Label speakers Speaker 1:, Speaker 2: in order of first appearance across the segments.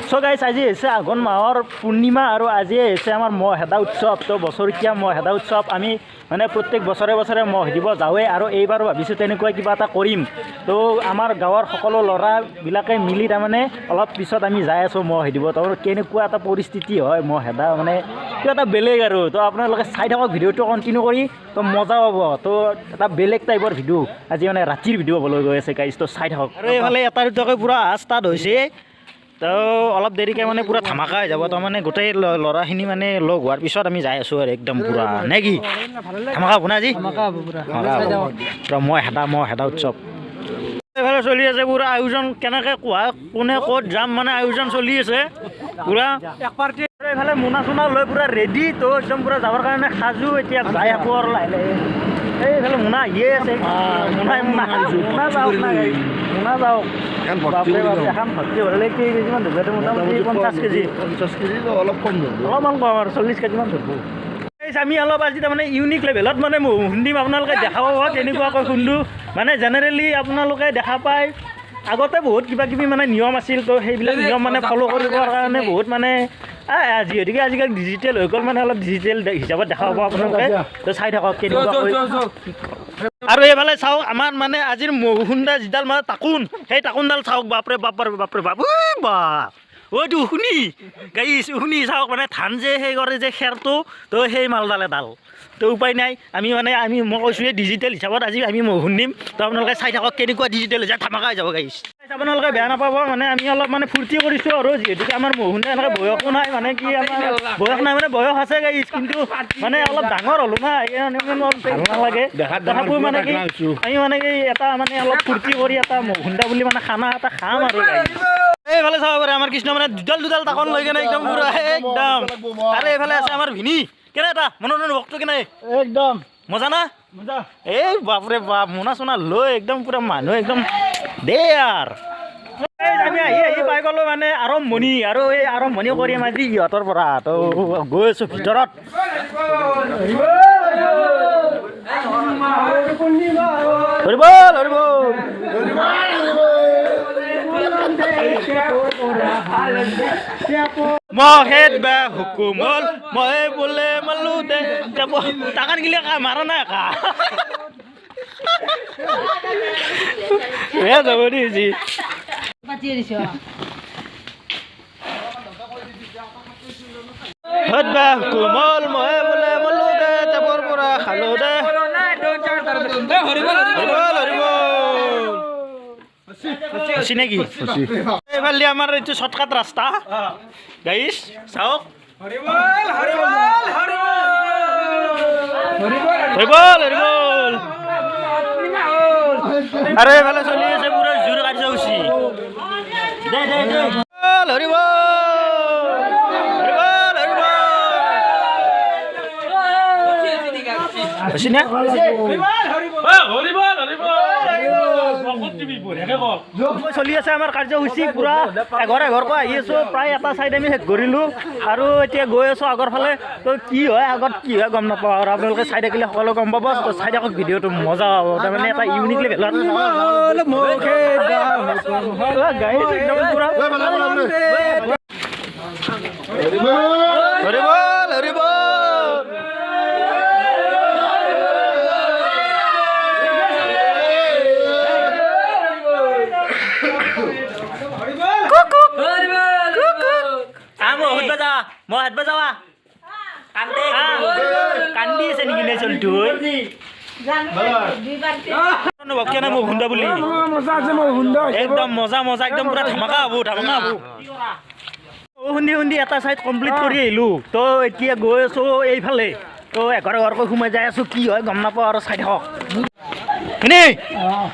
Speaker 1: So গাইছ আজি হৈছে আঘোণ মাহৰ পূৰ্ণিমা আৰু আজি হৈছে আমাৰ মহ হেদা উৎসৱ। তো বছৰেকীয়া মহ হেদা উৎসৱ আমি মানে প্ৰত্যেক বছৰে বছৰে মহ দিব যাওঁৱে আৰু এইবাৰো ভাবিছোঁ তেনেকুৱা কিবা এটা কৰিম। তো আমাৰ গাঁৱৰ সকলো ল'ৰাবিলাকে মিলি তাৰমানে অলপ পিছত আমি যাই আছোঁ মহ দিব। তো কেনেকুৱা এটা পৰিস্থিতি হয় মহ হেদা মানে কিবা এটা বেলেগ আৰু। তো আপোনালোকে চাই থাকক ভিডিঅ'টো কণ্টিনিউ কৰি, তো মজা পাব। তো এটা বেলেগ টাইপৰ ভিডিঅ' আজি মানে ৰাতিৰ ভিডিঅ' হ'বলৈ গৈ আছে গাইছ। তো চাই থাকক। আৰু এইফালে এটা দুটাকৈ পূৰা ষ্টাৰ্ট হৈছে। তো অলপ দেৰিকৈ মানে পূৰা ধামাকা হৈ যাব। তাৰমানে গোটেই ল'ৰাখিনি মানে লগ হোৱাৰ পিছত আমি যাই আছোঁ আৰু একদম পূৰা নে কি ধামাকা হ'ব না আজি? পূৰা মই হেদা উৎসৱ এইফালে চলি আছে পূৰা আয়োজন। কেনেকৈ কোৱা কোনে ক'ত যাম মানে আয়োজন চলি আছে পূৰা। এইফালে মোনা চোনা লৈ পূৰা ৰেডি। তো একদম পূৰা যাবৰ কাৰণে সাজু। এতিয়া যাই থাকোঁ আৰু লাহে লাহে। এইফালে মোনা আহিয়ে আছে। মোনা যাওক না মোনা যাওক। এখন ভৰ্তি হ'লে কেই কেজিমান ধৰিব? মোটামুটি 50 কেজি। 50 কেজি অলপ কম ধৰিব, অলপমান কম আৰু 40 কেজিমান ধৰিব। আমি অলপ আজি তাৰমানে ইউনিক লেভেলত মানে খুন্দিম। আপোনালোকে দেখা পাব কেনেকুৱাকৈ খুন্দো। মানে জেনেৰেলি আপোনালোকে দেখা পায় আগতে বহুত কিবা কিবি মানে নিয়ম আছিল। তো সেইবিলাক নিয়ম মানে ফ'ল' কৰিবৰ কাৰণে বহুত মানে যিহেতুকে আজিকালি ডিজিটেল হৈ গ'ল, মানে অলপ ডিজিটেল হিচাপত দেখা পাব আপোনালোকে। তো চাই থাকক কেনেকুৱাকৈ। আৰু এইফালে চাওক আমাৰ মানে আজিৰ মহ খুন্দা যিডাল মানে টাকোন, সেই টাকোনডাল চাওক। বাপৰে বাপ অ'টো শুনি গাইছ শুনি চাওক। মানে ধান যে সেই কৰে যে খেৰটো, তো সেই মালডাল এডাল। তো উপায় নাই আমি মই কৈছোঁ ডিজিটেল হিচাপত আজি আমি মহ খুন্দিম। তো আপোনালোকে চাই থাকক কেনেকুৱা ডিজিটেল হৈছে। ধামাকা হৈ যাব গাইছ। আপোনালোকে বেয়া নাপাব, মানে আমি অলপ মানে ফূৰ্তি কৰিছোঁ আৰু যিহেতুকে আমাৰ মহ খুন্দা এনেকৈ বয়সো নাই। মানে কি আমাৰ বয়স নাই মানে বয়স আছে গাইছ, কিন্তু মানে অলপ ডাঙৰ হ'লোঁ না, ভাল নালাগে তথাপিও মানে কি আমি মানে কি এটা মানে অলপ ফূৰ্তি কৰি এটা মহ খুন্দা বুলি মানে খানা এটা খাম আৰু। এইফালে চাব পাৰে আমাৰ কৃষ্ণ মানে দুডাল টাকন লৈ কেনে একদম পুৰা একদম। আৰু এইফালে আছে আমাৰ ভিনি। কেনে এটা মনোৰঞ্জন বক্ত কেনে একদম মজা না? মজা। এই বাপৰে বাপ মোনা চোনা লৈ একদম পুৰা মানুহ একদম দে আৰ। আমি আহি পাই গ'লোঁ মানে আৰম্ভণি। আৰু এই আৰম্ভণি কৰিম আজি ইহঁতৰ পৰা। তো গৈ আছোঁ ভিতৰত। মহেদ বা হুকুমল মহে বোলে মালো দে টাকান গিলে মাৰা নাই কা যাব দিছি হদবা হুকুমল মহে বোলে মালো দে যাবৰ পৰা খালো দে। নেকি এইফালে আমাৰ এইটো শ্বৰ্টকাট ৰাস্তা গাইছ চাওক। আৰু এইফালে চলি আছে পুৰা জোৰ কাৰ্যসূচী। চলি আছে আমাৰ কাৰ্যসূচী পুৰা এঘৰকৈ আহি আছোঁ। প্ৰায় এটা চাইড আমি শেষ কৰিলোঁ আৰু এতিয়া গৈ আছোঁ আগৰ ফালে। তো কি হয় আগত কি হয় গম নাপাওঁ আৰু আপোনালোকে চাই থাকিলে সকলো গম পাব। তো চাই থাকক ভিডিঅ'টো মজা হ'ব। তাৰমানে এটা ইউনিক লেভেলত মই হাত বাজাৱা কান্দি আছে নেকি নে চলটো কেনে মই খুন্দা বুলি একদম মজা একদম পুৰা ধামাকা হ'ব। খুন্দি এটা চাইড কমপ্লিট কৰি আহিলোঁ। তো এতিয়া গৈ আছোঁ এইফালে। তো এঘৰকৈ সোমাই যাই আছোঁ। কি হয় গম নাপাওঁ আৰু চাই থাকক।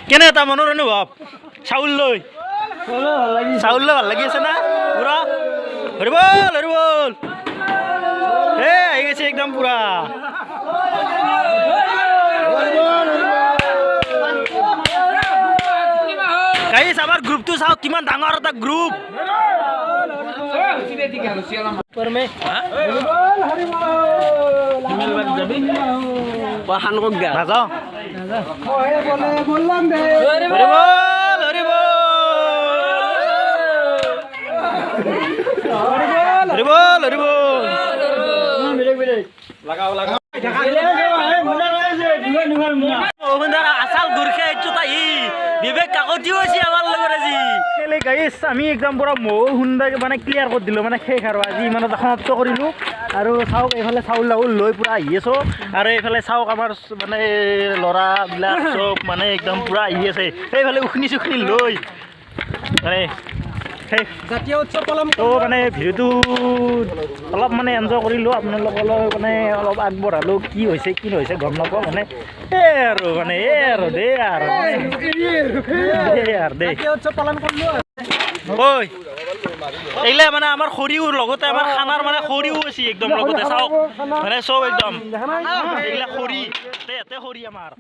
Speaker 1: কেনে এটা মনৰ অনুভৱ চাউল লৈ ভাল লাগি আছে না পুৰা? হৰিবল আহি গৈছে একদম পুৰা। গাইছ আমাৰ গ্ৰুপটো চাওক কিমান ডাঙৰ এটা গ্ৰুপ। লৰিব আচাল গুৰখে বিবেক কাকতিও আছে আমাৰ লগত আজি গাইছ আমি একদম পুৰা মৌ সুন্দৰ মানে ক্লিয়াৰ কৰি দিলোঁ মানে শেষ আৰু আজি ইমানতে সমাপ্ত কৰিলোঁ আৰু চাওক এইফালে চাউল লাউল লৈ পুৰা আহি আছোঁ আৰু এইফালে চাওক আমাৰ মানে ল'ৰাবিলাক চব মানে একদম পুৰা আহি আছে এইফালে উখনি চুখনি লৈ মানে সেই
Speaker 2: জাতীয় উৎসৱ পালন
Speaker 1: তো মানে ভিডিঅ'টো অলপ মানে এনজয় কৰিলোঁ আপোনালোকলৈ মানে অলপ আগবঢ়ালোঁ কি হৈছে কি নহৈছে গম নাপাওঁ মানে আৰু মানে আৰু দেই আৰু দেই
Speaker 2: জাতীয় উৎসৱ পালন কৰিলোঁ
Speaker 1: ঐ এইগিলা মানে আমাৰ খৰিও লগতে আমাৰ খানাৰ মানে খৰিও আছে একদম লগতে চাওক মানে চব একদম এইগিলা খৰি ইয়াতে খৰি আমাৰ